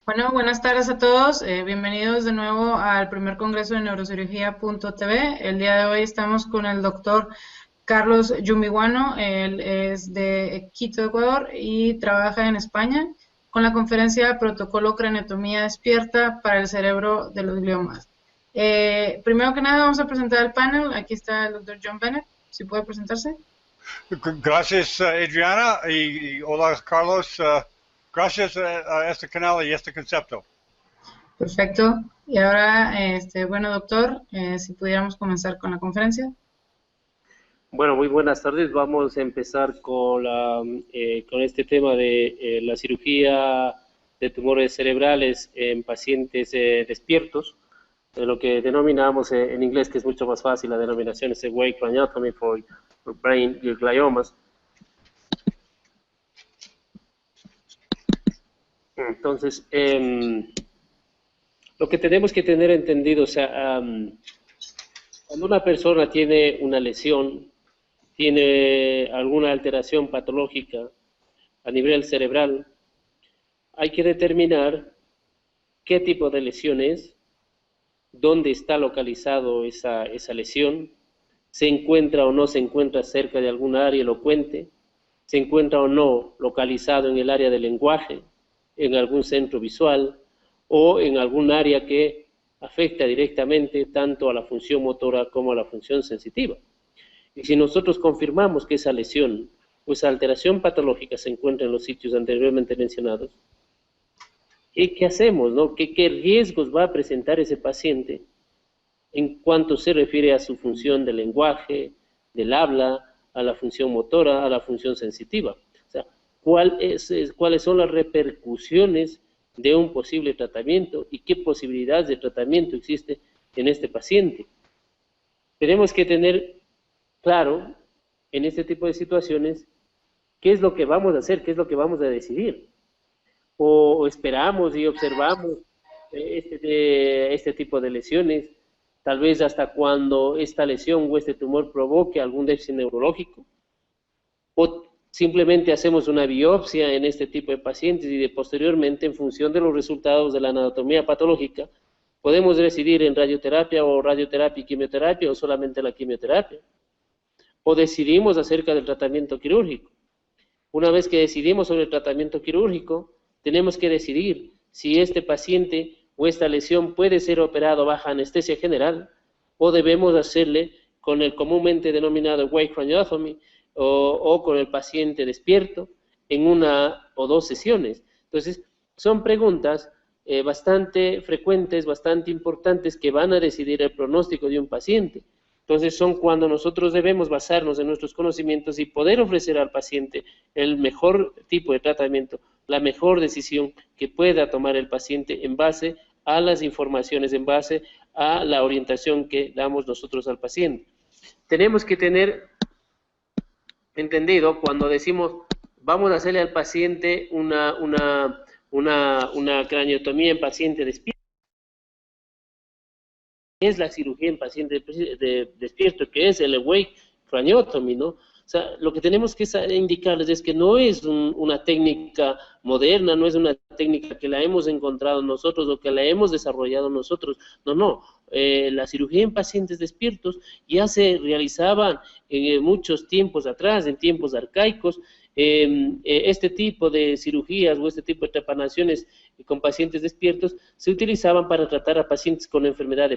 Bueno, buenas tardes a todos. Bienvenidos de nuevo al primer congreso de neurocirugía.tv. El día de hoy estamos con el doctor Carlos Yumiguano. Él es de Quito, Ecuador, y trabaja en España con la conferencia Protocolo Craneotomía Despierta para el cerebro de los gliomas. Primero que nada vamos a presentar el panel. Aquí está el doctor John Bennett. Si puede presentarse. Gracias, Adriana, y hola, Carlos. Gracias a este canal y este concepto. Perfecto. Y ahora, bueno, doctor, si pudiéramos comenzar con la conferencia. Bueno, muy buenas tardes. Vamos a empezar con este tema de la cirugía de tumores cerebrales en pacientes despiertos, de lo que denominamos en inglés, que es mucho más fácil, la denominación es Wave Craniotomy for Brain Gliomas. Entonces, lo que tenemos que tener entendido, o sea, cuando una persona tiene una lesión, tiene alguna alteración patológica a nivel cerebral, hay que determinar qué tipo de lesión es, dónde está localizado esa lesión, se encuentra o no se encuentra cerca de algún área elocuente, se encuentra o no localizado en el área del lenguaje, en algún centro visual o en algún área que afecta directamente tanto a la función motora como a la función sensitiva. Y si nosotros confirmamos que esa lesión o esa alteración patológica se encuentra en los sitios anteriormente mencionados, ¿qué hacemos, no? ¿Qué riesgos va a presentar ese paciente en cuanto se refiere a su función del lenguaje, del habla, a la función motora, a la función sensitiva? O sea, ¿cuáles son las repercusiones de un posible tratamiento y qué posibilidades de tratamiento existe en este paciente? Tenemos que tener claro, en este tipo de situaciones, qué es lo que vamos a hacer, qué es lo que vamos a decidir. O esperamos y observamos este tipo de lesiones, tal vez hasta cuando esta lesión o este tumor provoque algún déficit neurológico, o simplemente hacemos una biopsia en este tipo de pacientes y posteriormente, en función de los resultados de la anatomía patológica, podemos decidir en radioterapia y quimioterapia o solamente la quimioterapia. O decidimos acerca del tratamiento quirúrgico. Una vez que decidimos sobre el tratamiento quirúrgico, tenemos que decidir si este paciente o esta lesión puede ser operado bajo anestesia general o debemos hacerle con el comúnmente denominado wave craniotomy o con el paciente despierto en una o dos sesiones. Entonces, son preguntas bastante frecuentes, bastante importantes que van a decidir el pronóstico de un paciente. Entonces son cuando nosotros debemos basarnos en nuestros conocimientos y poder ofrecer al paciente el mejor tipo de tratamiento, la mejor decisión que pueda tomar el paciente en base a las informaciones, en base a la orientación que damos nosotros al paciente. Tenemos que tener entendido cuando decimos vamos a hacerle al paciente una craniotomía en paciente despierto, es la cirugía en paciente despierto, que es el awake craniotomy, ¿no? O sea, lo que tenemos que indicarles es que no es una técnica moderna, no es una técnica que la hemos encontrado nosotros o que la hemos desarrollado nosotros, no. La cirugía en pacientes despiertos ya se realizaban en muchos tiempos atrás, en tiempos arcaicos. Este tipo de cirugías o este tipo de trepanaciones con pacientes despiertos se utilizaban para tratar a pacientes con enfermedad,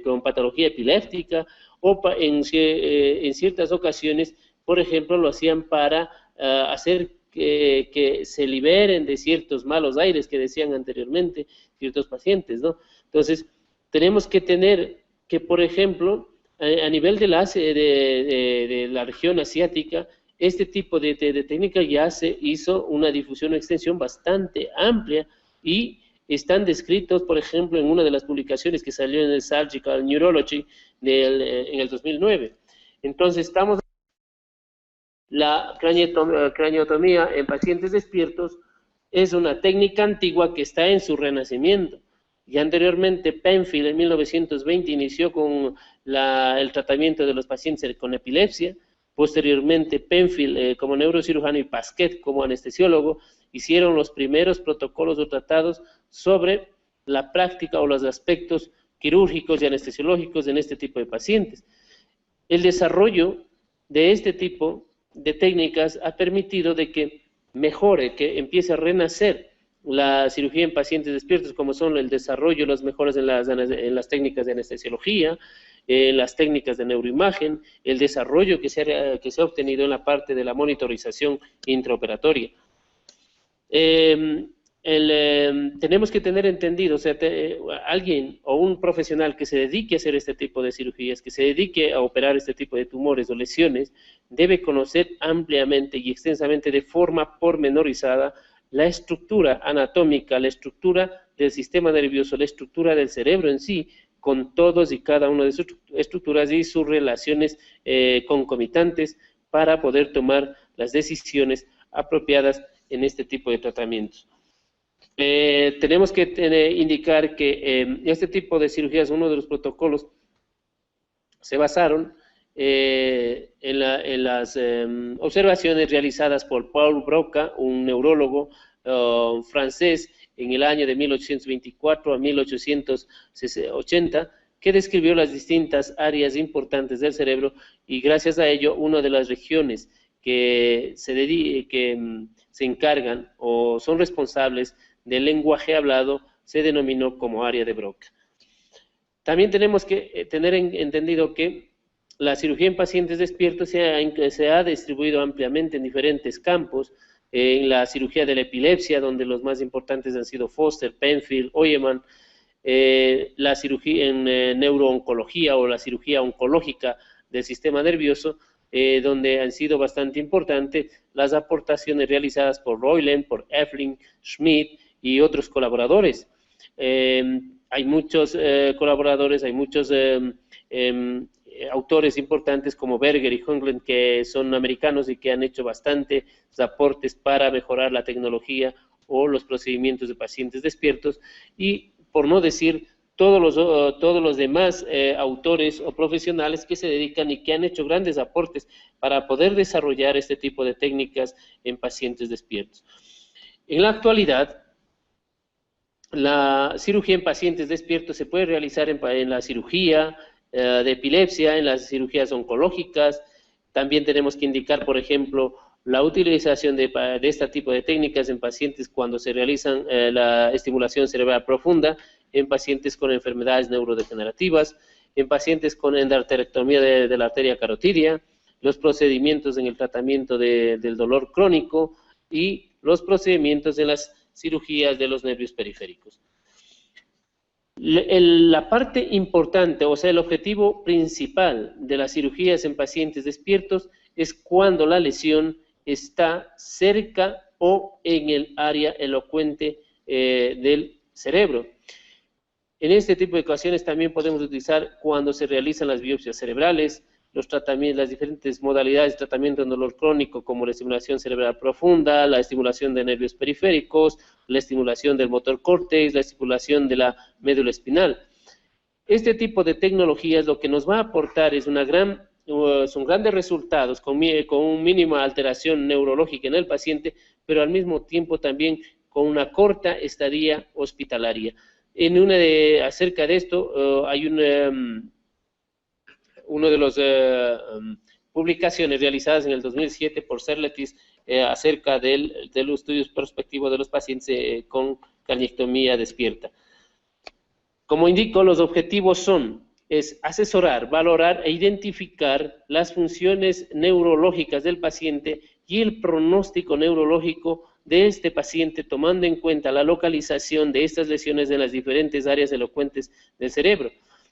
con patología epiléptica o en ciertas ocasiones, por ejemplo, lo hacían para hacer que se liberen de ciertos malos aires que decían anteriormente ciertos pacientes, ¿no? Entonces, tenemos que tener que, por ejemplo, a nivel de la región asiática, este tipo de técnica ya se hizo una difusión o extensión bastante amplia y están descritos, por ejemplo, en una de las publicaciones que salió en el Surgical Neurology en el 2009. Entonces, estamos la craniotomía en pacientes despiertos es una técnica antigua que está en su renacimiento. Y anteriormente Penfield en 1920 inició con el tratamiento de los pacientes con epilepsia. Posteriormente, Penfield como neurocirujano y Pasquet como anestesiólogo hicieron los primeros protocolos o tratados sobre la práctica o los aspectos quirúrgicos y anestesiológicos en este tipo de pacientes. El desarrollo de este tipo de técnicas ha permitido de que mejore, que empiece a renacer la cirugía en pacientes despiertos, como son el desarrollo, las mejoras en las técnicas de anestesiología, las técnicas de neuroimagen, el desarrollo que se ha obtenido en la parte de la monitorización intraoperatoria. Tenemos que tener entendido, o sea, alguien o un profesional que se dedique a hacer este tipo de cirugías, que se dedique a operar este tipo de tumores o lesiones, debe conocer ampliamente y extensamente de forma pormenorizada la estructura anatómica, la estructura del sistema nervioso, la estructura del cerebro en sí, con todos y cada una de sus estructuras y sus relaciones concomitantes para poder tomar las decisiones apropiadas en este tipo de tratamientos. Tenemos que indicar que este tipo de cirugías, uno de los protocolos, se basaron en las observaciones realizadas por Paul Broca, un neurólogo francés, en el año de 1824 a 1880, que describió las distintas áreas importantes del cerebro y gracias a ello una de las regiones que se encargan o son responsables del lenguaje hablado se denominó como área de Broca. También tenemos que tener entendido que la cirugía en pacientes despiertos se ha distribuido ampliamente en diferentes campos, en la cirugía de la epilepsia, donde los más importantes han sido Foster, Penfield, Oyeman, la cirugía en neurooncología o la cirugía oncológica del sistema nervioso, donde han sido bastante importantes las aportaciones realizadas por Roylen, por Efling, Schmidt y otros colaboradores. Hay muchos colaboradores, hay muchos autores importantes como Berger y Hundlin que son americanos y que han hecho bastantes aportes para mejorar la tecnología o los procedimientos de pacientes despiertos y, por no decir, todos los demás autores o profesionales que se dedican y que han hecho grandes aportes para poder desarrollar este tipo de técnicas en pacientes despiertos. En la actualidad, la cirugía en pacientes despiertos se puede realizar en la cirugía de epilepsia, en las cirugías oncológicas. También tenemos que indicar, por ejemplo, la utilización de este tipo de técnicas en pacientes cuando se realizan la estimulación cerebral profunda, en pacientes con enfermedades neurodegenerativas, en pacientes con endarterectomía de la arteria carotidia, los procedimientos en el tratamiento del dolor crónico y los procedimientos en las cirugías de los nervios periféricos. La parte importante, o sea, el objetivo principal de las cirugías en pacientes despiertos es cuando la lesión está cerca o en el área elocuente del cerebro. En este tipo de ocasiones también podemos utilizar cuando se realizan las biopsias cerebrales, los tratamientos, las diferentes modalidades de tratamiento en dolor crónico, como la estimulación cerebral profunda, la estimulación de nervios periféricos, la estimulación del motor córtex, la estimulación de la médula espinal. Este tipo de tecnologías lo que nos va a aportar es son grandes resultados con una mínima alteración neurológica en el paciente, pero al mismo tiempo también con una corta estadía hospitalaria. Acerca de esto, hay una de las publicaciones realizadas en el 2007 por Serletis acerca de los estudios prospectivos de los pacientes con craniectomía despierta. Como indico, los objetivos es asesorar, valorar e identificar las funciones neurológicas del paciente y el pronóstico neurológico de este paciente, tomando en cuenta la localización de estas lesiones en las diferentes áreas elocuentes del cerebro.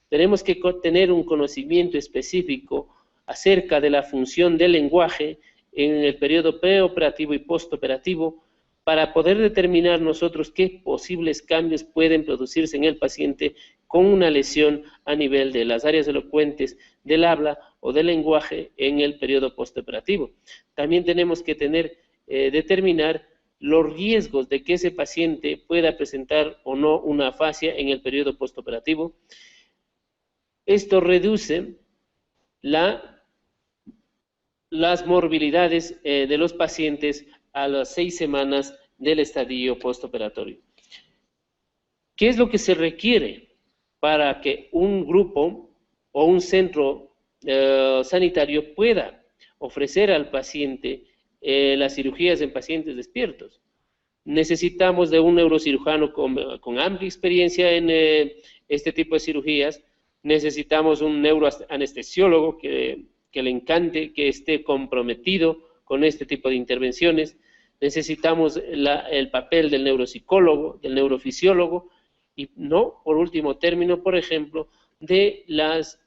Tenemos que tener un conocimiento específico acerca de la función del lenguaje en el periodo preoperativo y postoperativo para poder determinar nosotros qué posibles cambios pueden producirse en el paciente con una lesión a nivel de las áreas elocuentes del habla o del lenguaje en el periodo postoperativo. También tenemos que determinar los riesgos de que ese paciente pueda presentar o no una afasia en el periodo postoperativo. Esto reduce la las morbilidades de los pacientes a las 6 semanas del estadio postoperatorio. ¿Qué es lo que se requiere para que un grupo o un centro sanitario pueda ofrecer al paciente las cirugías en pacientes despiertos? Necesitamos de un neurocirujano con amplia experiencia en este tipo de cirugías. Necesitamos un neuroanestesiólogo que le encante, que esté comprometido con este tipo de intervenciones. Necesitamos el papel del neuropsicólogo, del neurofisiólogo, y no, por último término, por ejemplo, de las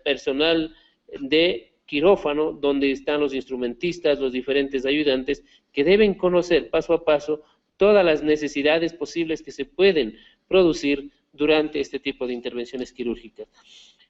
personal de quirófano, donde están los instrumentistas, los diferentes ayudantes, que deben conocer paso a paso todas las necesidades posibles que se pueden producir durante este tipo de intervenciones quirúrgicas.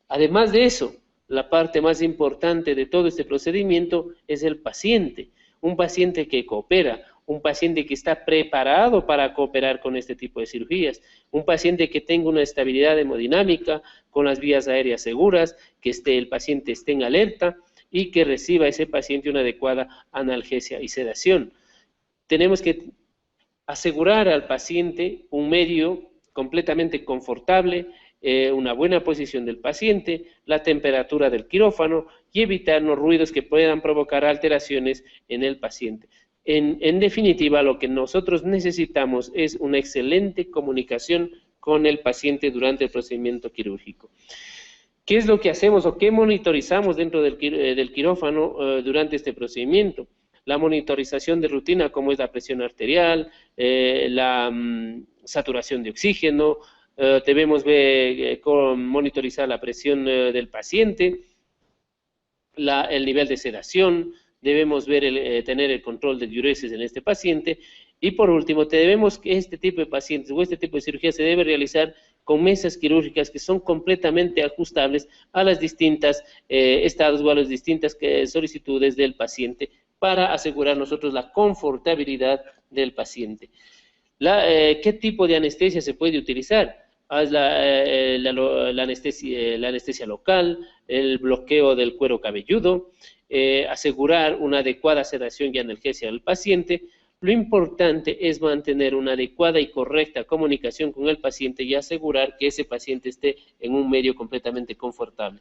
Además de eso, la parte más importante de todo este procedimiento es el paciente, un paciente que coopera, un paciente que está preparado para cooperar con este tipo de cirugías, un paciente que tenga una estabilidad hemodinámica, con las vías aéreas seguras, que el paciente esté en alerta y que reciba ese paciente una adecuada analgesia y sedación. Tenemos que asegurar al paciente un medio completamente confortable, una buena posición del paciente, la temperatura del quirófano y evitar los ruidos que puedan provocar alteraciones en el paciente. En definitiva, lo que nosotros necesitamos es una excelente comunicación con el paciente durante el procedimiento quirúrgico. ¿Qué es lo que hacemos o qué monitorizamos dentro del quirófano durante este procedimiento? La monitorización de rutina, como es la presión arterial, la saturación de oxígeno, debemos monitorizar la presión del paciente, el nivel de sedación, debemos tener el control de diuresis en este paciente, y por último, debemos que este tipo de pacientes o este tipo de cirugía se debe realizar con mesas quirúrgicas que son completamente ajustables a las distintas estados o a las distintas solicitudes del paciente para asegurar nosotros la confortabilidad del paciente. ¿Qué tipo de anestesia se puede utilizar? La anestesia local, el bloqueo del cuero cabelludo, asegurar una adecuada sedación y analgesia del paciente. Lo importante es mantener una adecuada y correcta comunicación con el paciente y asegurar que ese paciente esté en un medio completamente confortable.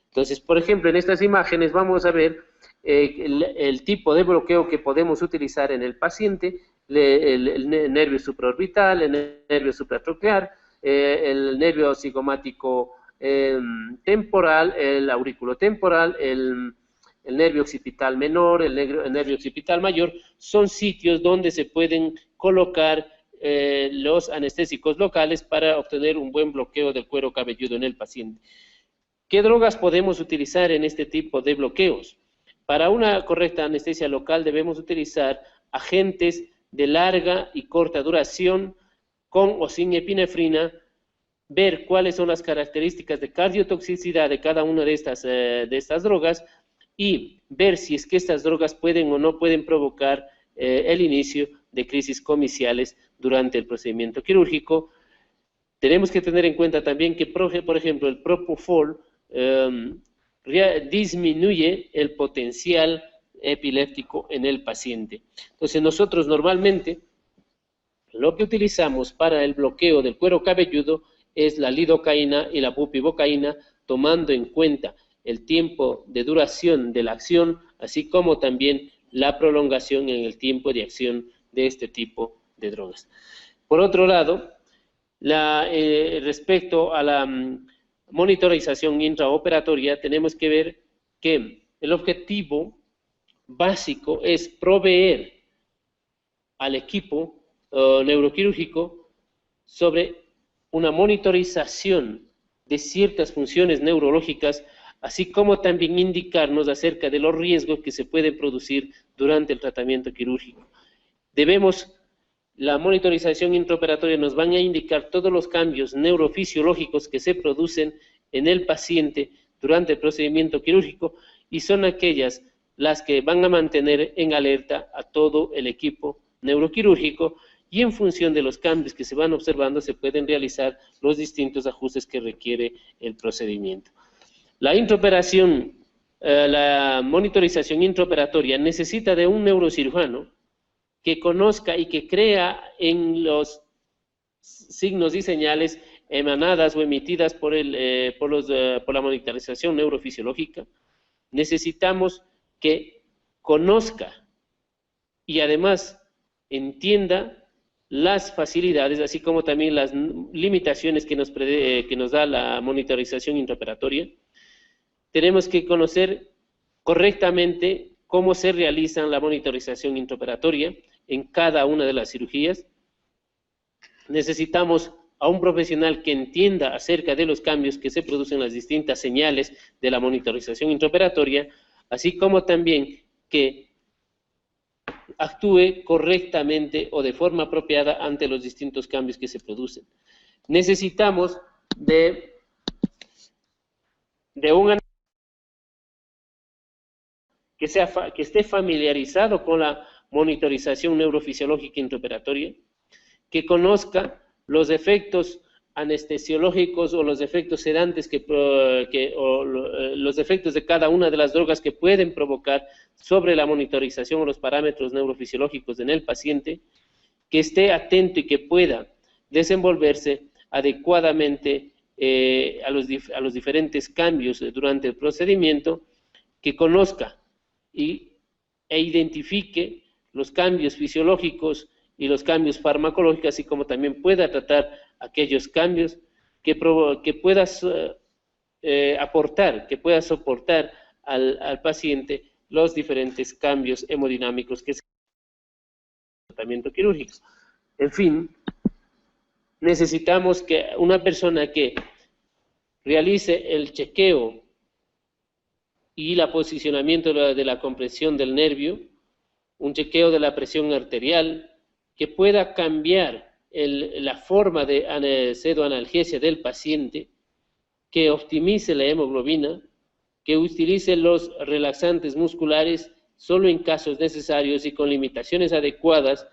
Entonces, por ejemplo, en estas imágenes vamos a ver el tipo de bloqueo que podemos utilizar en el paciente, el nervio supraorbital, el nervio supratroclear, el nervio cigomático temporal, el auriculotemporal, el nervio occipital menor, el nervio occipital mayor, son sitios donde se pueden colocar los anestésicos locales para obtener un buen bloqueo del cuero cabelludo en el paciente. ¿Qué drogas podemos utilizar en este tipo de bloqueos? Para una correcta anestesia local debemos utilizar agentes de larga y corta duración con o sin epinefrina, ver cuáles son las características de cardiotoxicidad de cada una de estas drogas y ver si es que estas drogas pueden o no pueden provocar el inicio de crisis comiciales durante el procedimiento quirúrgico. Tenemos que tener en cuenta también que, por ejemplo, el propofol disminuye el potencial epiléptico en el paciente. Entonces, nosotros normalmente lo que utilizamos para el bloqueo del cuero cabelludo es la lidocaína y la bupivacaína, tomando en cuenta el tiempo de duración de la acción, así como también la prolongación en el tiempo de acción de este tipo de drogas. Por otro lado, respecto a la monitorización intraoperatoria, tenemos que ver que el objetivo básico es proveer al equipo neuroquirúrgico sobre una monitorización de ciertas funciones neurológicas, así como también indicarnos acerca de los riesgos que se pueden producir durante el tratamiento quirúrgico. La monitorización intraoperatoria nos van a indicar todos los cambios neurofisiológicos que se producen en el paciente durante el procedimiento quirúrgico y son aquellas las que van a mantener en alerta a todo el equipo neuroquirúrgico y en función de los cambios que se van observando se pueden realizar los distintos ajustes que requiere el procedimiento. La intraoperación la monitorización intraoperatoria necesita de un neurocirujano que conozca y que crea en los signos y señales emanadas o emitidas por la monitorización neurofisiológica. Necesitamos que conozca y además entienda las facilidades, así como también las limitaciones que nos da la monitorización intraoperatoria. Tenemos que conocer correctamente cómo se realiza la monitorización intraoperatoria en cada una de las cirugías. Necesitamos a un profesional que entienda acerca de los cambios que se producen en las distintas señales de la monitorización intraoperatoria, así como también que actúe correctamente o de forma apropiada ante los distintos cambios que se producen. Necesitamos de un que esté familiarizado con la monitorización neurofisiológica intraoperatoria, que conozca los efectos anestesiológicos o los efectos sedantes los efectos de cada una de las drogas que pueden provocar sobre la monitorización o los parámetros neurofisiológicos en el paciente, que esté atento y que pueda desenvolverse adecuadamente a los diferentes cambios durante el procedimiento, que conozca e identifique los cambios fisiológicos y los cambios farmacológicos, así como también pueda tratar aquellos cambios que puedas aportar, que pueda soportar al paciente los diferentes cambios hemodinámicos que se en el tratamiento quirúrgico. En fin, necesitamos que una persona que realice el chequeo y el posicionamiento de la compresión del nervio, un chequeo de la presión arterial, que pueda cambiar la forma de pseudoanalgesia del paciente, que optimice la hemoglobina, que utilice los relaxantes musculares solo en casos necesarios y con limitaciones adecuadas,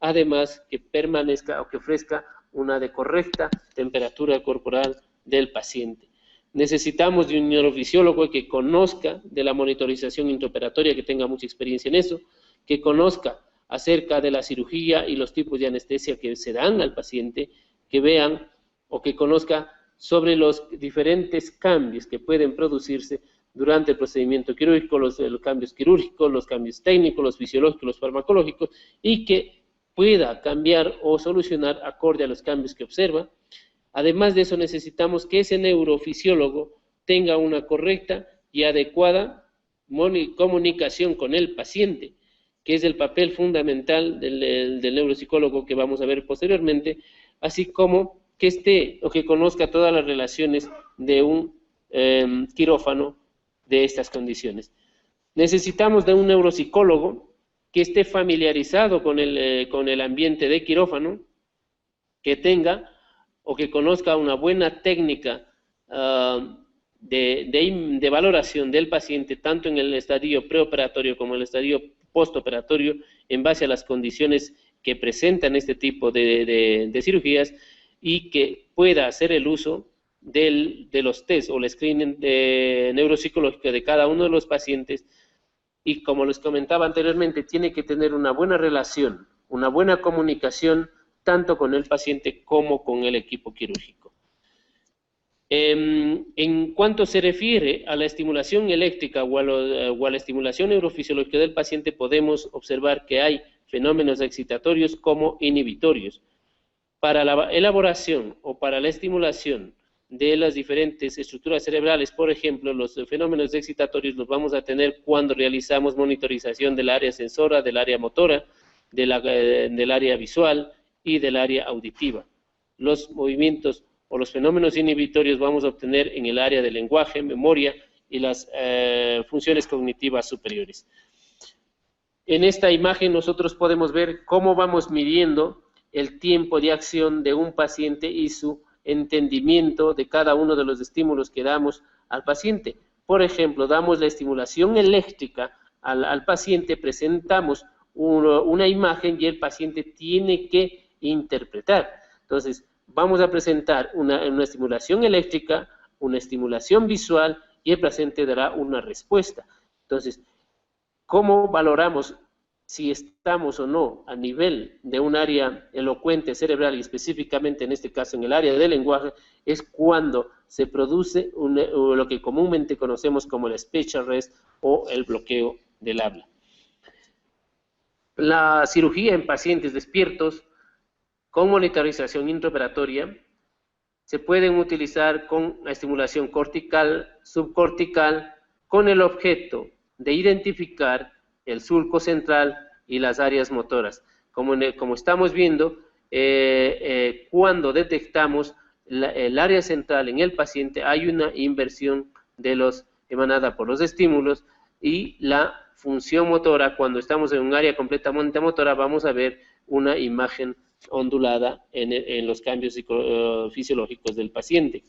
además que permanezca o que ofrezca una correcta temperatura corporal del paciente. Necesitamos de un neurofisiólogo que conozca de la monitorización intraoperatoria, que tenga mucha experiencia en eso, que conozca acerca de la cirugía y los tipos de anestesia que se dan al paciente, que vean o que conozca sobre los diferentes cambios que pueden producirse durante el procedimiento quirúrgico, los cambios quirúrgicos, los cambios técnicos, los fisiológicos, los farmacológicos, y que pueda cambiar o solucionar acorde a los cambios que observa. Además de eso, necesitamos que ese neurofisiólogo tenga una correcta y adecuada comunicación con el paciente, que es el papel fundamental del neuropsicólogo que vamos a ver posteriormente, así como que esté o que conozca todas las relaciones de un quirófano de estas condiciones. Necesitamos de un neuropsicólogo que esté familiarizado con el ambiente de quirófano, que tenga o que conozca una buena técnica de valoración del paciente, tanto en el estadio preoperatorio como en el estadio postoperatorio, en base a las condiciones que presentan este tipo de cirugías, y que pueda hacer el uso de los test o el screening neuropsicológico de cada uno de los pacientes. Y como les comentaba anteriormente, tiene que tener una buena relación, una buena comunicación, tanto con el paciente como con el equipo quirúrgico. En cuanto se refiere a la estimulación eléctrica o a la estimulación neurofisiológica del paciente, podemos observar que hay fenómenos excitatorios como inhibitorios. Para la elaboración o para la estimulación de las diferentes estructuras cerebrales, por ejemplo, los fenómenos excitatorios los vamos a tener cuando realizamos monitorización del área sensora, del área motora, del área visual y del área auditiva. Los movimientos o los fenómenos inhibitorios vamos a obtener en el área del lenguaje, memoria y las funciones cognitivas superiores. En esta imagen nosotros podemos ver cómo vamos midiendo el tiempo de acción de un paciente y su entendimiento de cada uno de los estímulos que damos al paciente. Por ejemplo, damos la estimulación eléctrica al paciente, presentamos una imagen y el paciente tiene que interpretar. Entonces, vamos a presentar una estimulación eléctrica, una estimulación visual y el paciente dará una respuesta. Entonces, ¿cómo valoramos si estamos o no a nivel de un área elocuente cerebral, y específicamente en este caso en el área del lenguaje? Es cuando se produce lo que comúnmente conocemos como el speech arrest o el bloqueo del habla. La cirugía en pacientes despiertos con monitorización intraoperatoria se pueden utilizar con estimulación cortical, subcortical, con el objeto de identificar el surco central y las áreas motoras. Como estamos viendo, cuando detectamos el área central en el paciente, hay una inversión emanada por los estímulos, y la función motora, cuando estamos en un área completamente motora, vamos a ver una imagen ondulada en los cambios fisiológicos del paciente.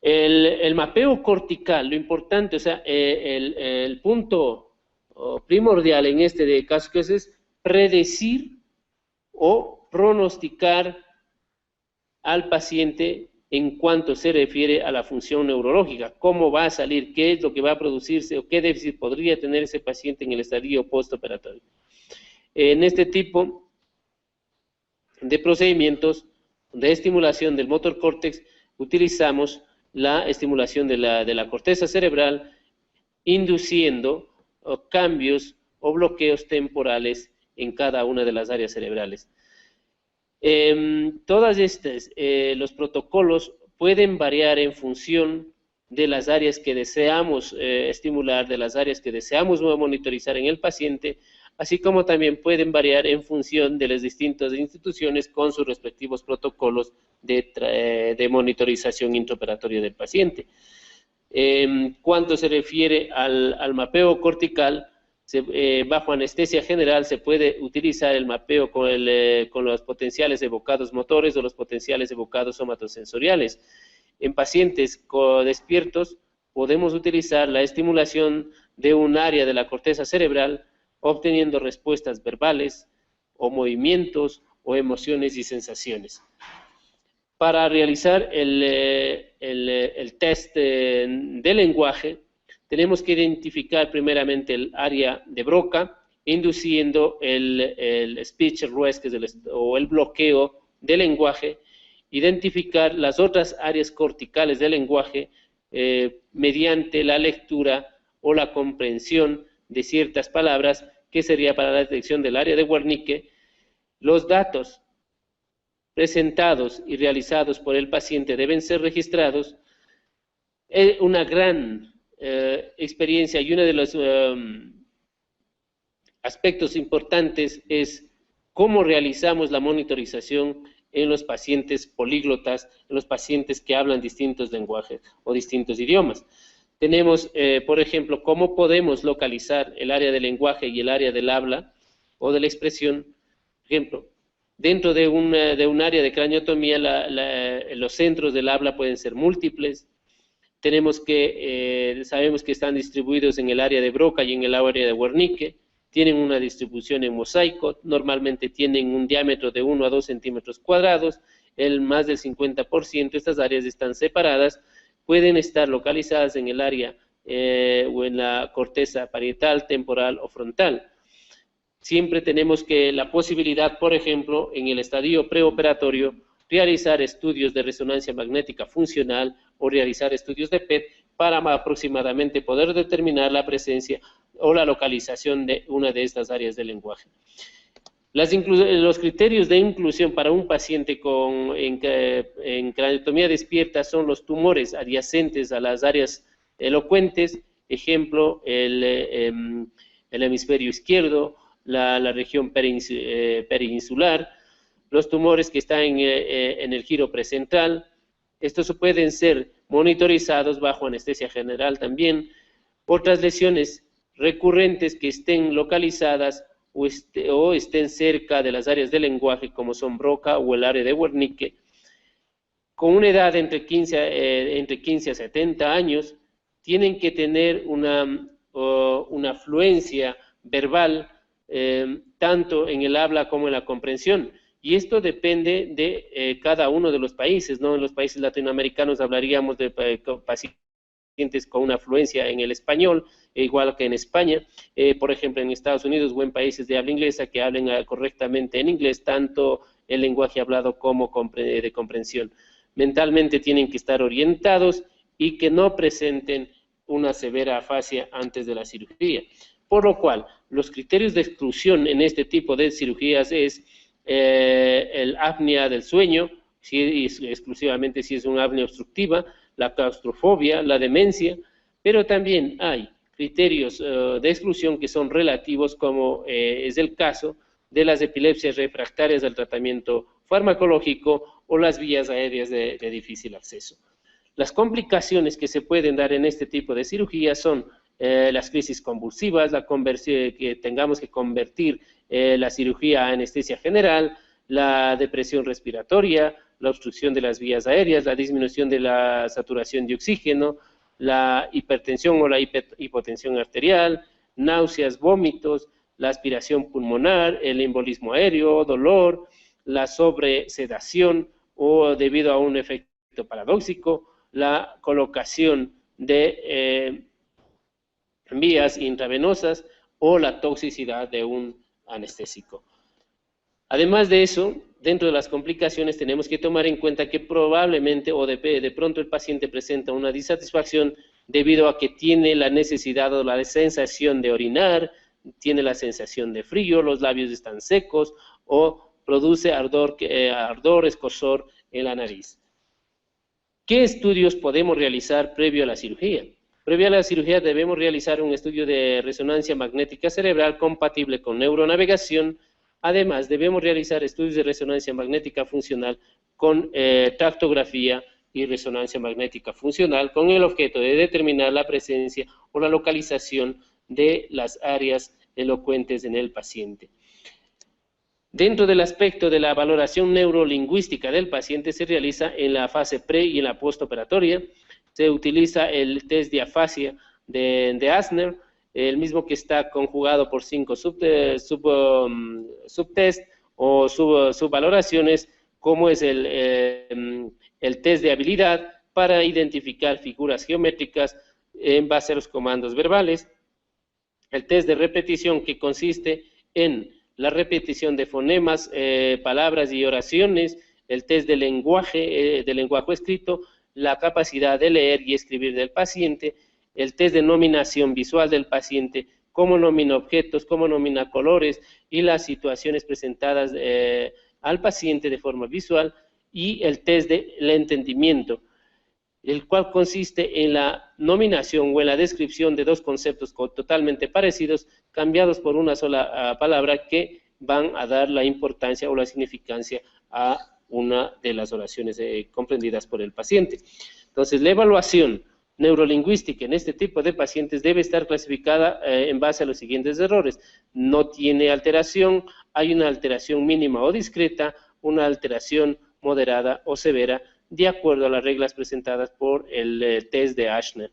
El mapeo cortical, lo importante, o sea, el punto primordial en este caso es predecir o pronosticar al paciente en cuanto se refiere a la función neurológica, cómo va a salir, qué es lo que va a producirse o qué déficit podría tener ese paciente en el estadio postoperatorio. En este tipo de procedimientos de estimulación del motor córtex, utilizamos la estimulación de la corteza cerebral, induciendo cambios o bloqueos temporales en cada una de las áreas cerebrales. Todas estas, los protocolos pueden variar en función de las áreas que deseamos estimular, de las áreas que deseamos monitorizar en el paciente, así como también pueden variar en función de las distintas instituciones con sus respectivos protocolos de monitorización intraoperatoria del paciente. Cuando se refiere al mapeo cortical, bajo anestesia general se puede utilizar el mapeo con los potenciales evocados motores o los potenciales evocados somatosensoriales. En pacientes despiertos podemos utilizar la estimulación de un área de la corteza cerebral, obteniendo respuestas verbales o movimientos o emociones y sensaciones. Para realizar el test de lenguaje, tenemos que identificar primeramente el área de Broca, induciendo el speech arrest, o el bloqueo del lenguaje, identificar las otras áreas corticales del lenguaje mediante la lectura o la comprensión de ciertas palabras, que sería para la detección del área de Wernicke. Los datos presentados y realizados por el paciente deben ser registrados. Una gran experiencia y uno de los aspectos importantes es cómo realizamos la monitorización en los pacientes políglotas, en los pacientes que hablan distintos lenguajes o distintos idiomas. Tenemos, por ejemplo, cómo podemos localizar el área del lenguaje y el área del habla o de la expresión. Por ejemplo, dentro de un área de craniotomía, los centros del habla pueden ser múltiples. Sabemos que están distribuidos en el área de Broca y en el área de Wernicke. Tienen una distribución en mosaico, normalmente tienen un diámetro de 1 a 2 centímetros cuadrados, más del 50% de estas áreas están separadas, pueden estar localizadas en el área o en la corteza parietal, temporal o frontal. Siempre tenemos la posibilidad, por ejemplo, en el estadio preoperatorio, realizar estudios de resonancia magnética funcional o realizar estudios de PET para aproximadamente poder determinar la presencia o la localización de una de estas áreas del lenguaje. Los criterios de inclusión para un paciente en craniotomía despierta son los tumores adyacentes a las áreas elocuentes, ejemplo, el hemisferio izquierdo, la región perinsular, los tumores que están en el giro presentral. Estos pueden ser monitorizados bajo anestesia general también. Otras lesiones recurrentes que estén localizadas o estén cerca de las áreas del lenguaje, como son Broca o el área de Wernicke, con una edad entre 15 a 70 años, tienen que tener una fluencia verbal, tanto en el habla como en la comprensión. Y esto depende de cada uno de los países, ¿no? En los países latinoamericanos hablaríamos de pacientes pacientes con una fluencia en el español, igual que en España, por ejemplo en Estados Unidos o en países de habla inglesa que hablen correctamente en inglés, tanto el lenguaje hablado como de comprensión. Mentalmente tienen que estar orientados y que no presenten una severa afasia antes de la cirugía. Por lo cual, los criterios de exclusión en este tipo de cirugías es el apnea del sueño, exclusivamente si es una apnea obstructiva, la claustrofobia, la demencia, pero también hay criterios de exclusión que son relativos, como es el caso de las epilepsias refractarias al tratamiento farmacológico o las vías aéreas de difícil acceso. Las complicaciones que se pueden dar en este tipo de cirugía son las crisis convulsivas, que tengamos que convertir la cirugía a anestesia general, la depresión respiratoria, la obstrucción de las vías aéreas, la disminución de la saturación de oxígeno, la hipertensión o la hipotensión arterial, náuseas, vómitos, la aspiración pulmonar, el embolismo aéreo, dolor, la sobresedación o debido a un efecto paradójico, la colocación de vías intravenosas o la toxicidad de un anestésico. Además de eso, dentro de las complicaciones tenemos que tomar en cuenta que probablemente o de pronto el paciente presenta una disatisfacción debido a que tiene la necesidad o la sensación de orinar, tiene la sensación de frío, los labios están secos o produce ardor, escozor en la nariz. ¿Qué estudios podemos realizar previo a la cirugía? Previo a la cirugía debemos realizar un estudio de resonancia magnética cerebral compatible con neuronavegación. Además, debemos realizar estudios de resonancia magnética funcional con tractografía y resonancia magnética funcional con el objeto de determinar la presencia o la localización de las áreas elocuentes en el paciente. Dentro del aspecto de la valoración neurolingüística del paciente se realiza en la fase pre y en la postoperatoria. Se utiliza el test de afasia de Asner, el mismo que está conjugado por 5 subtest o subvaloraciones, como es el test de habilidad para identificar figuras geométricas en base a los comandos verbales, el test de repetición, que consiste en la repetición de fonemas, palabras y oraciones, el test de lenguaje escrito, la capacidad de leer y escribir del paciente, el test de nominación visual del paciente, cómo nomina objetos, cómo nomina colores y las situaciones presentadas al paciente de forma visual, y el test del entendimiento, el cual consiste en la nominación o en la descripción de dos conceptos totalmente parecidos, cambiados por una sola palabra, que van a dar la importancia o la significancia a una de las oraciones comprendidas por el paciente. Entonces, la evaluación neurolingüística en este tipo de pacientes debe estar clasificada en base a los siguientes errores: no tiene alteración, hay una alteración mínima o discreta, una alteración moderada o severa, de acuerdo a las reglas presentadas por el test de Ashner.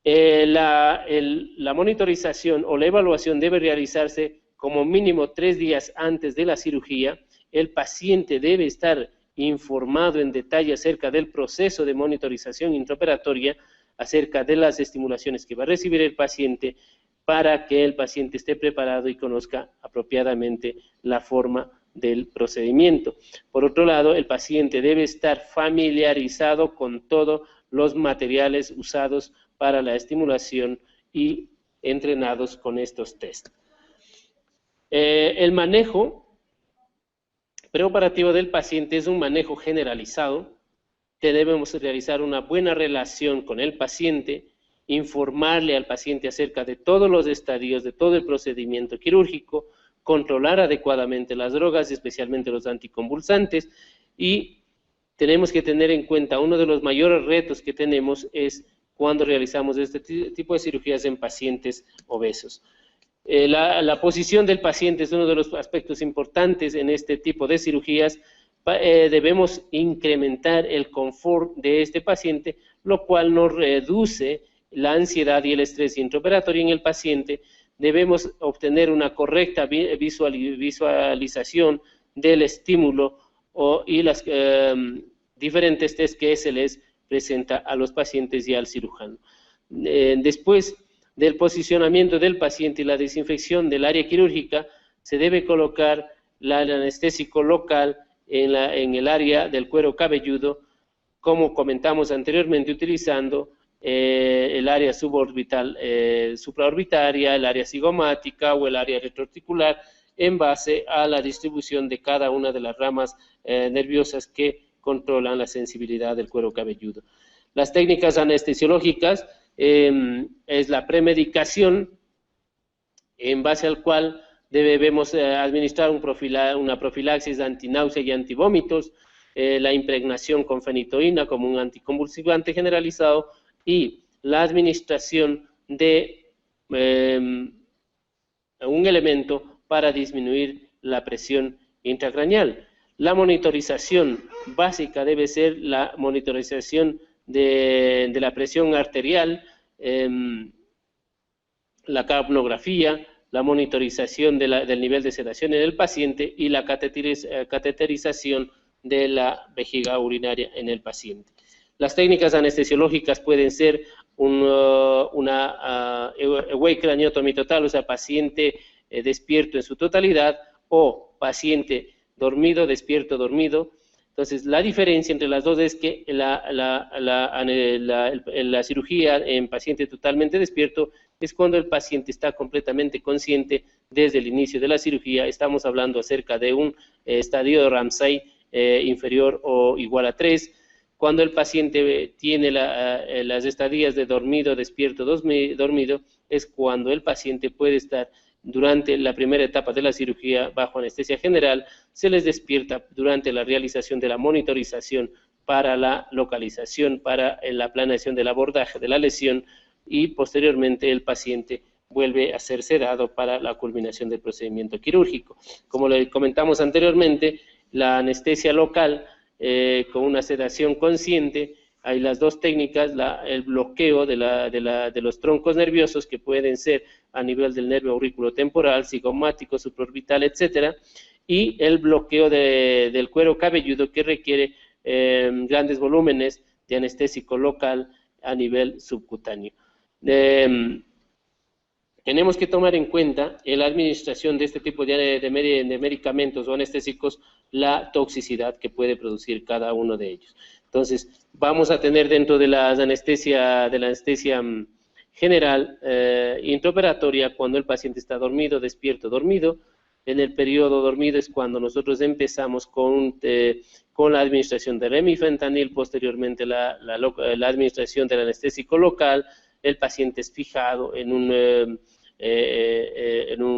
La monitorización o la evaluación debe realizarse como mínimo 3 días antes de la cirugía. El paciente debe estar informado en detalle acerca del proceso de monitorización intraoperatoria, acerca de las estimulaciones que va a recibir el paciente, para que el paciente esté preparado y conozca apropiadamente la forma del procedimiento. Por otro lado, el paciente debe estar familiarizado con todos los materiales usados para la estimulación y entrenados con estos test. El manejo preoperativo del paciente es un manejo generalizado, que debemos realizar una buena relación con el paciente, informarle al paciente acerca de todos los estadios, de todo el procedimiento quirúrgico, controlar adecuadamente las drogas, especialmente los anticonvulsantes, y tenemos que tener en cuenta, uno de los mayores retos que tenemos es cuando realizamos este tipo de cirugías en pacientes obesos. La posición del paciente es uno de los aspectos importantes en este tipo de cirugías. Debemos incrementar el confort de este paciente, lo cual nos reduce la ansiedad y el estrés intraoperatorio en el paciente. Debemos obtener una correcta visualización del estímulo y las diferentes test que se les presenta a los pacientes y al cirujano. Después del posicionamiento del paciente y la desinfección del área quirúrgica, se debe colocar el anestésico local en el área del cuero cabelludo, como comentamos anteriormente, utilizando el área suborbital, supraorbitaria, el área cigomática o el área retroarticular, en base a la distribución de cada una de las ramas nerviosas que controlan la sensibilidad del cuero cabelludo. Las técnicas anestesiológicas es la premedicación, en base al cual debemos administrar una profilaxis antináusea y antivómitos, la impregnación con fenitoína como un anticonvulsivante generalizado y la administración de un elemento para disminuir la presión intracraneal. La monitorización básica debe ser la monitorización de la presión arterial, la capnografía, la monitorización del nivel de sedación en el paciente y la cateterización de la vejiga urinaria en el paciente. Las técnicas anestesiológicas pueden ser una awake craniotomy total, o sea, paciente despierto en su totalidad, o paciente dormido, despierto, dormido. Entonces, la diferencia entre las dos es que la cirugía en paciente totalmente despierto es cuando el paciente está completamente consciente desde el inicio de la cirugía. Estamos hablando acerca de un estadio de Ramsay inferior o igual a 3. Cuando el paciente tiene las estadías de dormido, despierto, dormido, es cuando el paciente puede estar durante la primera etapa de la cirugía bajo anestesia general, se les despierta durante la realización de la monitorización para la localización, para la planeación del abordaje de la lesión, y posteriormente el paciente vuelve a ser sedado para la culminación del procedimiento quirúrgico. Como le comentamos anteriormente, la anestesia local con una sedación consciente, hay las dos técnicas, el bloqueo de los troncos nerviosos, que pueden ser a nivel del nervio auriculotemporal, cigomático, supraorbital, etcétera, y el bloqueo del cuero cabelludo, que requiere grandes volúmenes de anestésico local a nivel subcutáneo. Tenemos que tomar en cuenta en la administración de este tipo de medicamentos o anestésicos la toxicidad que puede producir cada uno de ellos. Entonces, vamos a tener dentro de la anestesia general intraoperatoria, cuando el paciente está dormido, despierto, dormido. En el periodo dormido es cuando nosotros empezamos con la administración de remifentanil, posteriormente la administración del anestésico local. El paciente es fijado en un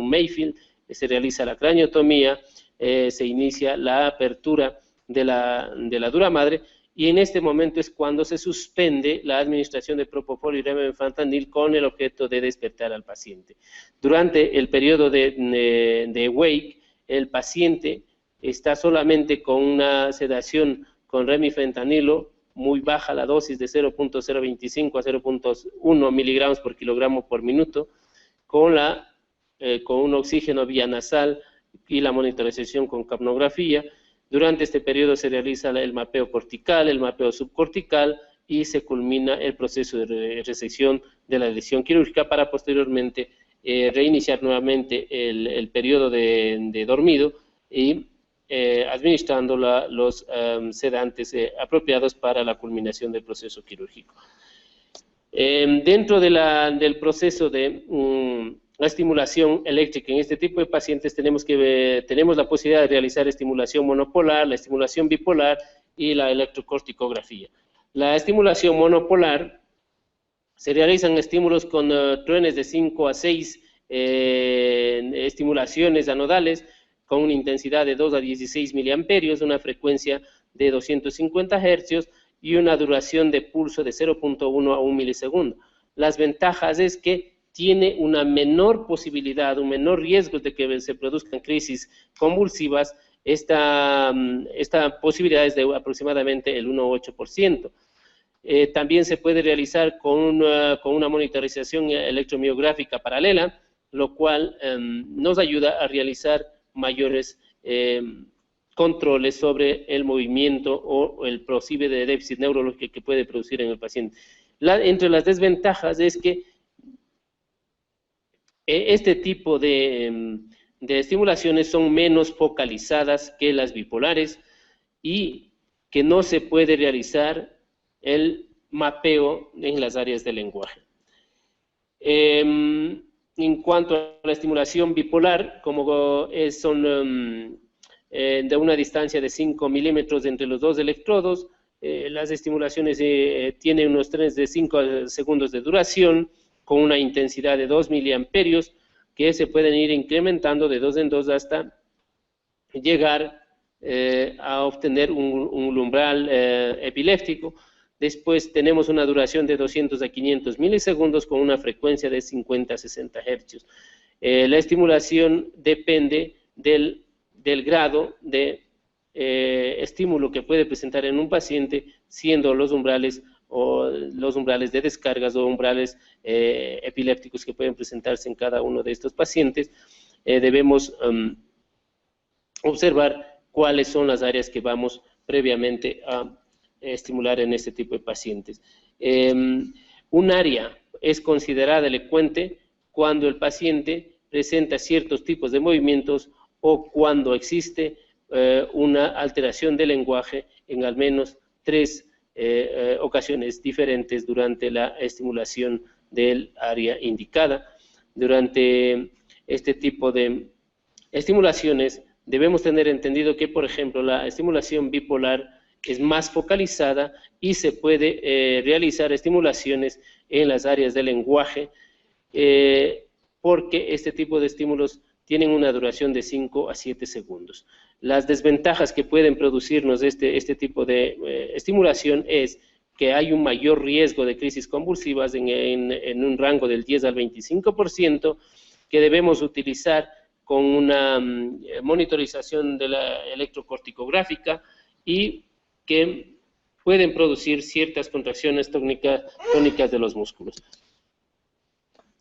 Mayfield, se realiza la craniotomía, se inicia la apertura de la dura madre, y en este momento es cuando se suspende la administración de propofol y remifentanil con el objeto de despertar al paciente. Durante el periodo de wake, el paciente está solamente con una sedación con remifentanilo, muy baja la dosis de 0.025 a 0.1 miligramos por kilogramo por minuto, con un oxígeno vía nasal y la monitorización con capnografía. Durante este periodo se realiza el mapeo cortical, el mapeo subcortical, y se culmina el proceso de resección de la lesión quirúrgica, para posteriormente reiniciar nuevamente el periodo de dormido y administrando los sedantes apropiados para la culminación del proceso quirúrgico. Dentro del proceso de la estimulación eléctrica en este tipo de pacientes tenemos la posibilidad de realizar estimulación monopolar, la estimulación bipolar y la electrocorticografía. La estimulación monopolar se realizan estímulos con truenes de 5 a 6 estimulaciones anodales con una intensidad de 2 a 16 miliamperios, una frecuencia de 250 Hz y una duración de pulso de 0.1 a 1 milisegundo. Las ventajas es que tiene una menor posibilidad, un menor riesgo de que se produzcan crisis convulsivas. Esta posibilidad es de aproximadamente el 1,8%. También se puede realizar con una monitorización electromiográfica paralela, lo cual nos ayuda a realizar mayores controles sobre el movimiento o el posible de déficit neurológico que puede producir en el paciente. Entre las desventajas es que este tipo de estimulaciones son menos focalizadas que las bipolares y que no se puede realizar el mapeo en las áreas del lenguaje. En cuanto a la estimulación bipolar, como son de una distancia de 5 milímetros entre los dos electrodos, las estimulaciones tienen unos trenes de 5 segundos de duración, con una intensidad de 2 miliamperios, que se pueden ir incrementando de 2 en 2 hasta llegar a obtener un umbral epiléptico. Después tenemos una duración de 200 a 500 milisegundos con una frecuencia de 50 a 60 hercios. La estimulación depende del grado de estímulo que puede presentar en un paciente, siendo los umbrales de descargas o umbrales epilépticos que pueden presentarse en cada uno de estos pacientes. Debemos observar cuáles son las áreas que vamos previamente a estimular en este tipo de pacientes. Un área es considerada elocuente cuando el paciente presenta ciertos tipos de movimientos o cuando existe una alteración del lenguaje en al menos 3 ocasiones diferentes durante la estimulación del área indicada. Durante este tipo de estimulaciones debemos tener entendido que, por ejemplo, la estimulación bipolar es más focalizada y se puede realizar estimulaciones en las áreas del lenguaje porque este tipo de estímulos tienen una duración de 5 a 7 segundos. Las desventajas que pueden producirnos este tipo de estimulación es que hay un mayor riesgo de crisis convulsivas en un rango del 10 al 25%, que debemos utilizar con una monitorización de la electrocorticográfica y que pueden producir ciertas contracciones tónicas de los músculos.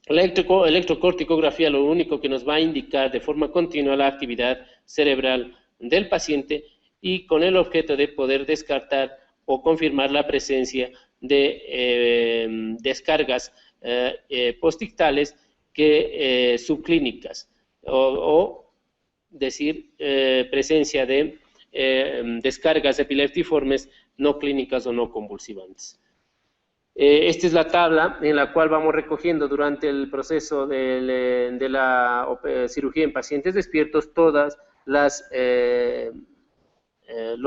La electrocorticografía lo único que nos va a indicar de forma continua la actividad cerebral del paciente y con el objeto de poder descartar o confirmar la presencia de descargas postictales subclínicas o decir presencia de descargas epileptiformes no clínicas o no convulsivantes. Esta es la tabla en la cual vamos recogiendo durante el proceso de la cirugía en pacientes despiertos todas los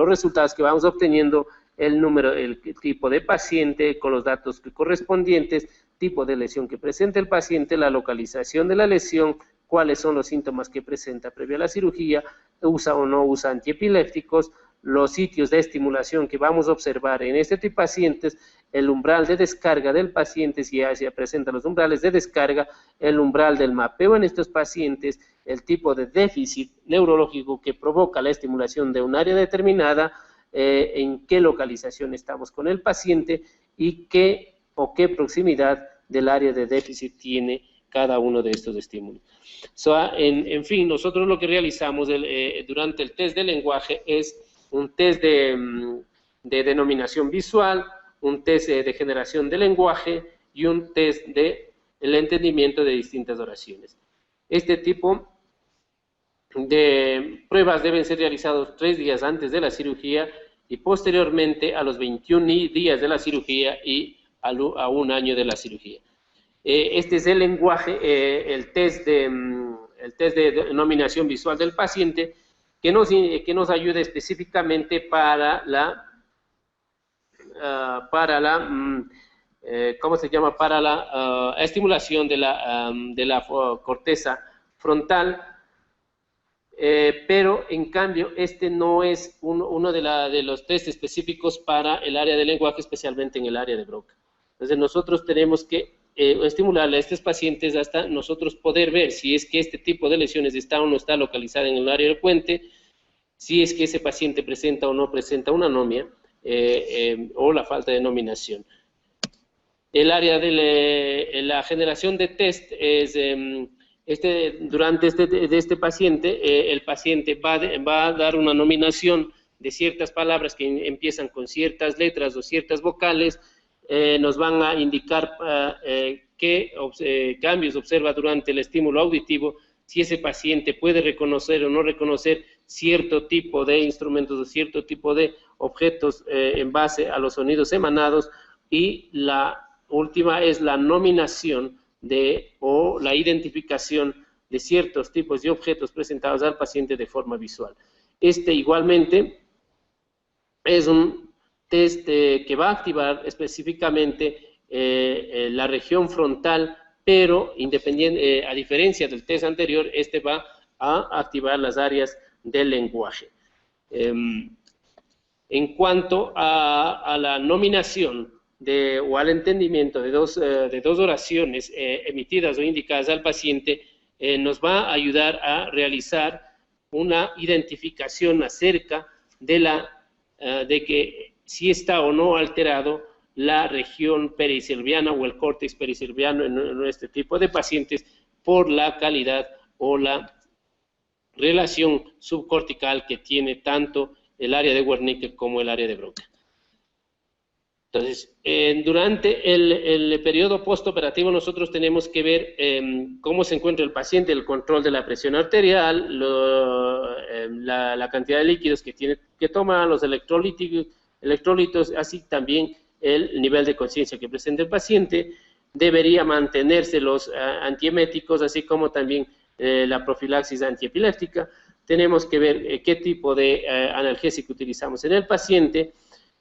resultados que vamos obteniendo, el número, el tipo de paciente con los datos correspondientes, tipo de lesión que presenta el paciente, la localización de la lesión, cuáles son los síntomas que presenta previo a la cirugía, usa o no usa antiepilépticos, los sitios de estimulación que vamos a observar en este tipo de pacientes, el umbral de descarga del paciente, si ya se presentan los umbrales de descarga, el umbral del mapeo en estos pacientes, el tipo de déficit neurológico que provoca la estimulación de un área determinada, en qué localización estamos con el paciente y qué proximidad del área de déficit tiene cada uno de estos estímulos. En fin, nosotros lo que realizamos durante el test de lenguaje es un test de denominación visual, un test de generación de lenguaje y un test de el entendimiento de distintas oraciones. Este tipo de pruebas deben ser realizados 3 días antes de la cirugía y posteriormente a los 21 días de la cirugía y a 1 año de la cirugía. Este es el lenguaje, el test de denominación visual del paciente, que nos ayuda específicamente para la estimulación de la corteza frontal, pero en cambio este no es uno de los test específicos para el área del lenguaje, especialmente en el área de Broca. Entonces nosotros tenemos que estimularle a estos pacientes hasta nosotros poder ver si es que este tipo de lesiones está o no está localizada en el área elocuente, si es que ese paciente presenta o no presenta una anomia o la falta de nominación. El área de la generación de test es durante este paciente, el paciente va a dar una nominación de ciertas palabras que empiezan con ciertas letras o ciertas vocales, nos van a indicar qué cambios observa durante el estímulo auditivo, si ese paciente puede reconocer o no reconocer cierto tipo de instrumentos o cierto tipo de objetos en base a los sonidos emanados, y la última es la nominación o la identificación de ciertos tipos de objetos presentados al paciente de forma visual. Igualmente es un test que va a activar específicamente la región frontal, pero a diferencia del test anterior, va a activar las áreas del lenguaje. En cuanto a la nominación o al entendimiento de dos oraciones emitidas o indicadas al paciente, nos va a ayudar a realizar una identificación acerca de que si está o no alterado la región perisilviana o el córtex perisilviano en este tipo de pacientes, por la calidad o la relación subcortical que tiene tanto el área de Wernicke como el área de Broca. Entonces, durante el periodo postoperativo nosotros tenemos que ver cómo se encuentra el paciente, el control de la presión arterial, la cantidad de líquidos que tiene que tomar, los electrolitos, así también el nivel de conciencia que presenta el paciente. Debería mantenerse los antieméticos, así como también la profilaxis antiepiléptica. Tenemos que ver qué tipo de analgésico utilizamos en el paciente.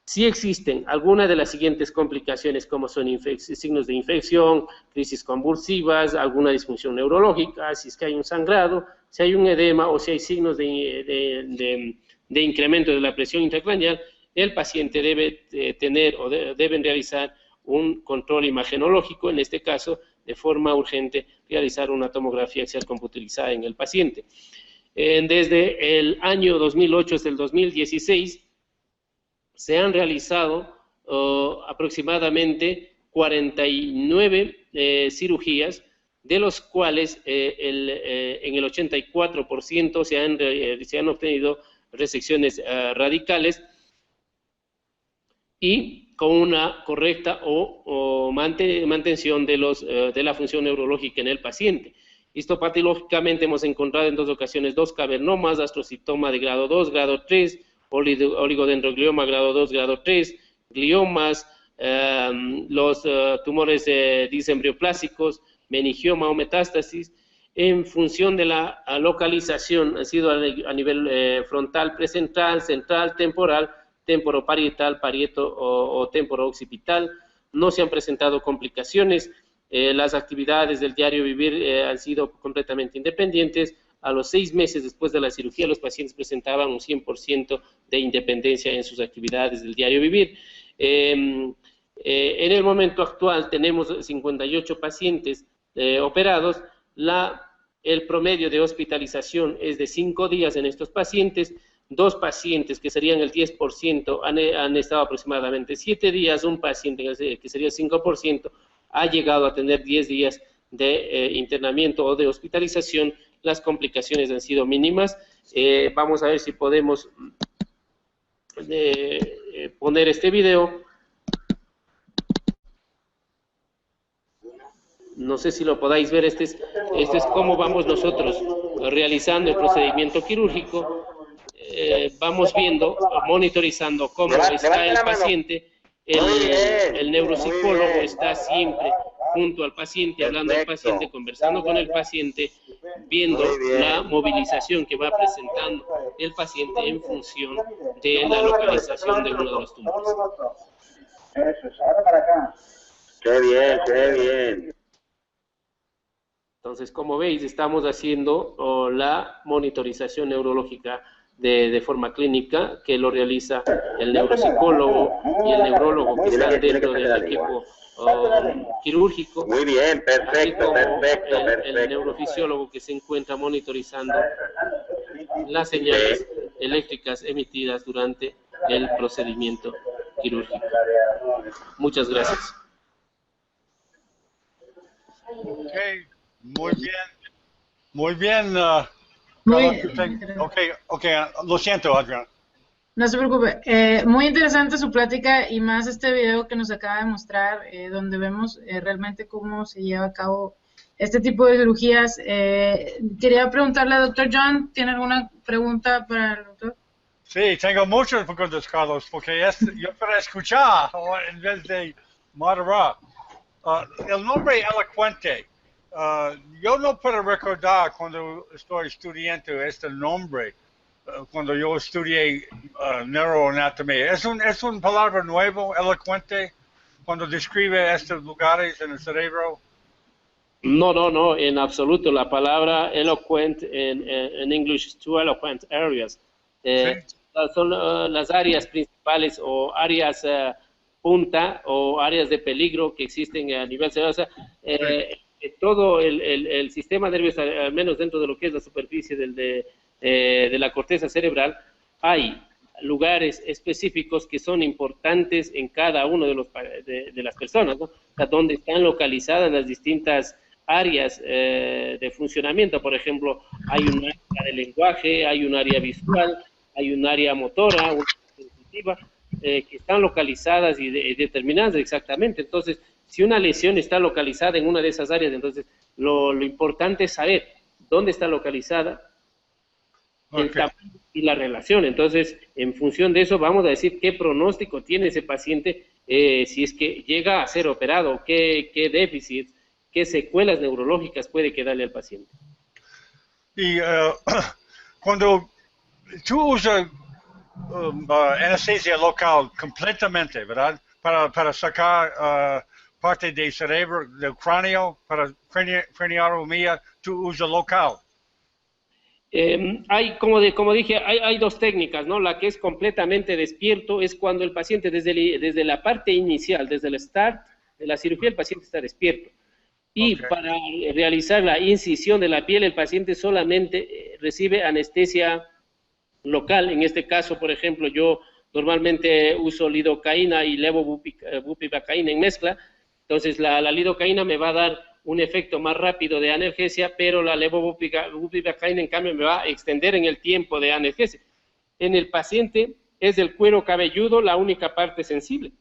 Si existen algunas de las siguientes complicaciones, como son signos de infección, crisis convulsivas, alguna disfunción neurológica, si es que hay un sangrado, si hay un edema o si hay signos de incremento de la presión intracraneal, el paciente debe tener o deben realizar un control imagenológico, en este caso, de forma urgente, realizar una tomografía axial computerizada en el paciente. Desde el año 2008 hasta el 2016, se han realizado aproximadamente 49 cirugías, de los cuales en el 84% se han obtenido resecciones radicales, y con una correcta mantención de la función neurológica en el paciente. Histopatológicamente hemos encontrado en 2 ocasiones 2 cavernomas, astrocitoma de grado 2, grado 3, oligodendroglioma grado 2, grado 3, gliomas, los tumores disembrioplásicos, meningioma o metástasis. En función de la localización, ha sido a nivel frontal, presentral, central, temporal, temporoparietal, parieto o temporooccipitaal. No se han presentado complicaciones. Las actividades del diario vivir han sido completamente independientes. A los 6 meses después de la cirugía, los pacientes presentaban un 100% de independencia en sus actividades del diario vivir. En el momento actual tenemos 58 pacientes operados. El promedio de hospitalización es de 5 días en estos pacientes. 2 pacientes, que serían el 10%, han estado aproximadamente 7 días. Un paciente, que sería el 5%, ha llegado a tener 10 días de internamiento o de hospitalización. Las complicaciones han sido mínimas. Vamos a ver si podemos poner este video. No sé si lo podáis ver. Este es cómo vamos nosotros realizando el procedimiento quirúrgico. Vamos viendo, monitorizando cómo está el paciente. El neuropsicólogo está siempre junto al paciente, hablando al paciente, conversando con el paciente, viendo la movilización que va presentando el paciente en función de la localización de uno de los tumores. Qué bien, qué bien. Entonces, como veis, estamos haciendo la monitorización neurológica de forma clínica, que lo realiza el neuropsicólogo y el neurólogo que están dentro del equipo quirúrgico. Muy bien, perfecto, perfecto. El neurofisiólogo que se encuentra monitorizando las señales eléctricas emitidas durante el procedimiento quirúrgico. Muchas gracias. Ok, muy bien. Muy bien, Muy, ok, lo siento, Adrián. no se preocupe. Muy interesante su plática y más este video que nos acaba de mostrar, donde vemos realmente cómo se lleva a cabo este tipo de cirugías. Quería preguntarle al doctor John, ¿tiene alguna pregunta para el doctor? Sí, tengo muchas preguntas, Carlos, porque yo para escuchar en vez de moderar. El nombre elocuente, yo no puedo recordar cuando estoy estudiando este nombre, cuando yo estudié neuroanatomía. ¿Es una palabra nueva, elocuente, cuando describe estos lugares en el cerebro? No, no, no, en absoluto. La palabra eloquent en English, two eloquent areas. Sí. Son las áreas principales o áreas punta o áreas de peligro que existen a nivel cerebral. O sea, todo el sistema nervioso, al menos dentro de lo que es la superficie de la corteza cerebral, hay lugares específicos que son importantes en cada uno de las personas, ¿no? O sea, donde están localizadas las distintas áreas de funcionamiento. Por ejemplo, hay un área de lenguaje, hay un área visual, hay un área motora, una sensitiva, que están localizadas y determinadas exactamente. Entonces, si una lesión está localizada en una de esas áreas, entonces lo importante es saber dónde está localizada, el tamaño y la relación. Entonces, en función de eso, vamos a decir qué pronóstico tiene ese paciente si es que llega a ser operado, qué déficits, qué secuelas neurológicas puede quedarle al paciente. Y cuando tú usas anestesia local completamente, ¿verdad? Para sacar parte del cerebro, del cráneo, para craneotomía, tú usas local. Hay, como dije, hay dos técnicas, ¿no? La que es completamente despierto es cuando el paciente desde la parte inicial, desde el start de la cirugía, el paciente está despierto. Y para realizar la incisión de la piel, el paciente solamente recibe anestesia local. En este caso, por ejemplo, yo normalmente uso lidocaína y levobupivacaína en mezcla. Entonces, la lidocaína me va a dar un efecto más rápido de analgesia, pero la levobupivacaína, en cambio, me va a extender en el tiempo de analgesia. En el paciente es el cuero cabelludo la única parte sensible,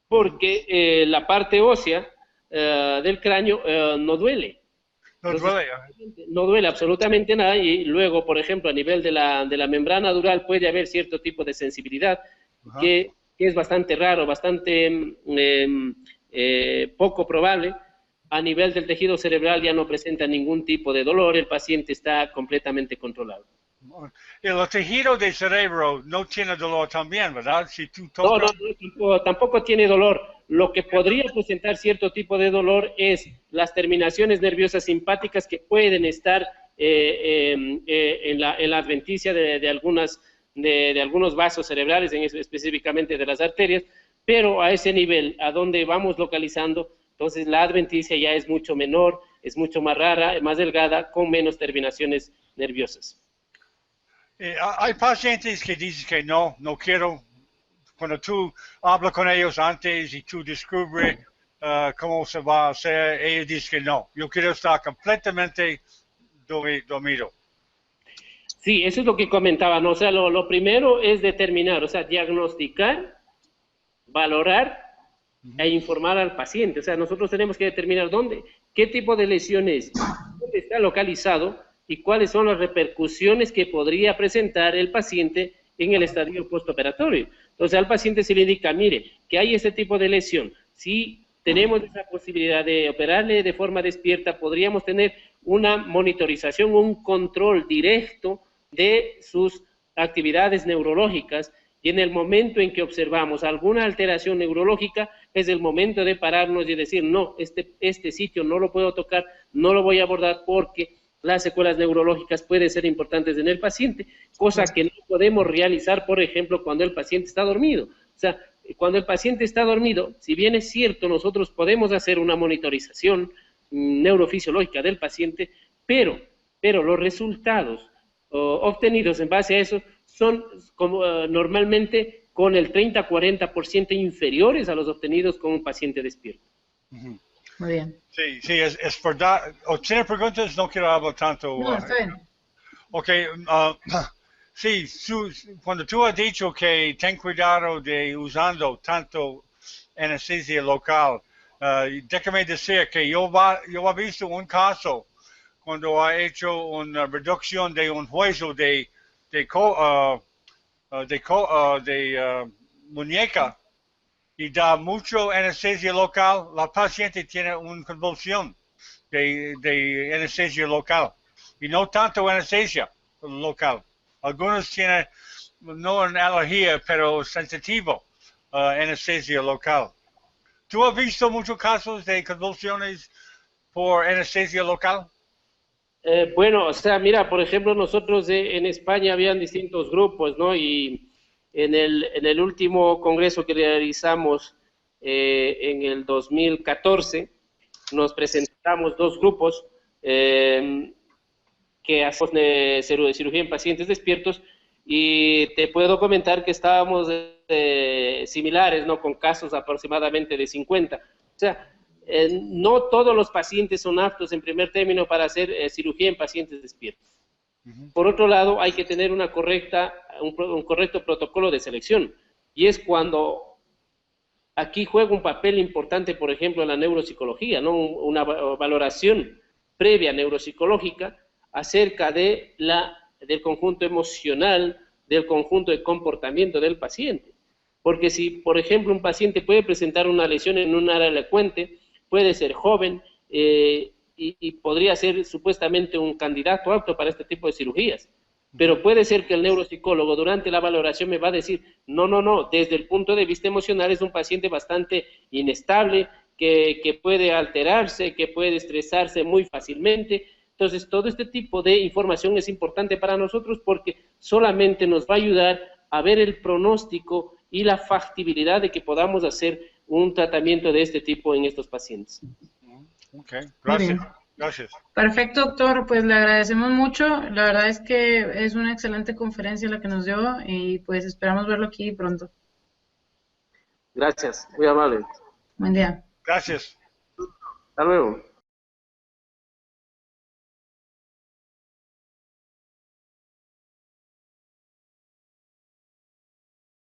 porque la parte ósea del cráneo no duele. Entonces, no duele absolutamente nada, y luego, por ejemplo, a nivel de la membrana dural puede haber cierto tipo de sensibilidad que es bastante raro, bastante poco probable. A nivel del tejido cerebral ya no presenta ningún tipo de dolor, el paciente está completamente controlado. El tejido del cerebro no tiene dolor también, ¿verdad? Si tú tocas... No, tampoco tiene dolor. Lo que podría presentar cierto tipo de dolor es las terminaciones nerviosas simpáticas que pueden estar en la adventicia de algunos vasos cerebrales, específicamente de las arterias, pero a ese nivel, a donde vamos localizando, entonces la adventicia ya es mucho menor, es mucho más rara, más delgada, con menos terminaciones nerviosas. Hay pacientes que dicen que no quiero. Cuando tú hablas con ellos antes y tú descubres cómo se va a hacer, ellos dicen que no, yo quiero estar completamente dormido. Sí, eso es lo que comentaba, ¿no? O sea, lo primero es determinar, o sea, diagnosticar, valorar e informar al paciente. O sea, nosotros tenemos que determinar qué tipo de lesión es, dónde está localizado y cuáles son las repercusiones que podría presentar el paciente en el estadio postoperatorio. Entonces al paciente se le indica, mire, que hay este tipo de lesión. Si tenemos esa posibilidad de operarle de forma despierta, podríamos tener una monitorización, un control directo de sus actividades neurológicas, y en el momento en que observamos alguna alteración neurológica, es el momento de pararnos y decir, no, este sitio no lo puedo tocar, no lo voy a abordar porque las secuelas neurológicas pueden ser importantes en el paciente, cosa que no podemos realizar, por ejemplo, cuando el paciente está dormido. O sea, cuando el paciente está dormido, si bien es cierto, nosotros podemos hacer una monitorización neurofisiológica del paciente, pero los resultados obtenidos en base a eso son normalmente con el 30-40% inferiores a los obtenidos con un paciente despierto. Muy bien. Sí, sí, es verdad. ¿O tiene preguntas? No quiero hablar tanto. No, está bien. Ok, sí, cuando tú has dicho que ten cuidado de usando tanto anestesia local, déjame decir que yo he visto un caso cuando ha hecho una reducción de un hueso de, co- muñeca y da mucho anestesia local, la paciente tiene una convulsión de anestesia local y no tanto anestesia local. Algunos tienen no una alergia, pero sensitivo anestesia local. ¿Tú has visto muchos casos de convulsiones por anestesia local? Bueno, o sea, mira, por ejemplo, nosotros en España habían distintos grupos, ¿no? Y en el último congreso que realizamos en el 2014, nos presentamos dos grupos que hacemos cirugía en pacientes despiertos y te puedo comentar que estábamos similares, ¿no? Con casos aproximadamente de 50. O sea, no todos los pacientes son aptos en primer término para hacer cirugía en pacientes despiertos. Por otro lado, hay que tener un correcto protocolo de selección. Y es cuando aquí juega un papel importante, por ejemplo, la neuropsicología, ¿no? Una valoración previa neuropsicológica acerca del conjunto emocional, del conjunto de comportamiento del paciente. Porque si, por ejemplo, un paciente puede presentar una lesión en un área elocuente, puede ser joven y podría ser supuestamente un candidato apto para este tipo de cirugías. Pero puede ser que el neuropsicólogo durante la valoración me va a decir, no, desde el punto de vista emocional es un paciente bastante inestable, que puede alterarse, que puede estresarse muy fácilmente. Entonces, todo este tipo de información es importante para nosotros porque solamente nos va a ayudar a ver el pronóstico y la factibilidad de que podamos hacer un tratamiento de este tipo en estos pacientes. Ok, Muy bien. gracias, gracias. Perfecto, doctor. Pues le agradecemos mucho. La verdad es que es una excelente conferencia la que nos dio y pues esperamos verlo aquí pronto. Gracias, muy amable. Buen día. Gracias. Hasta luego.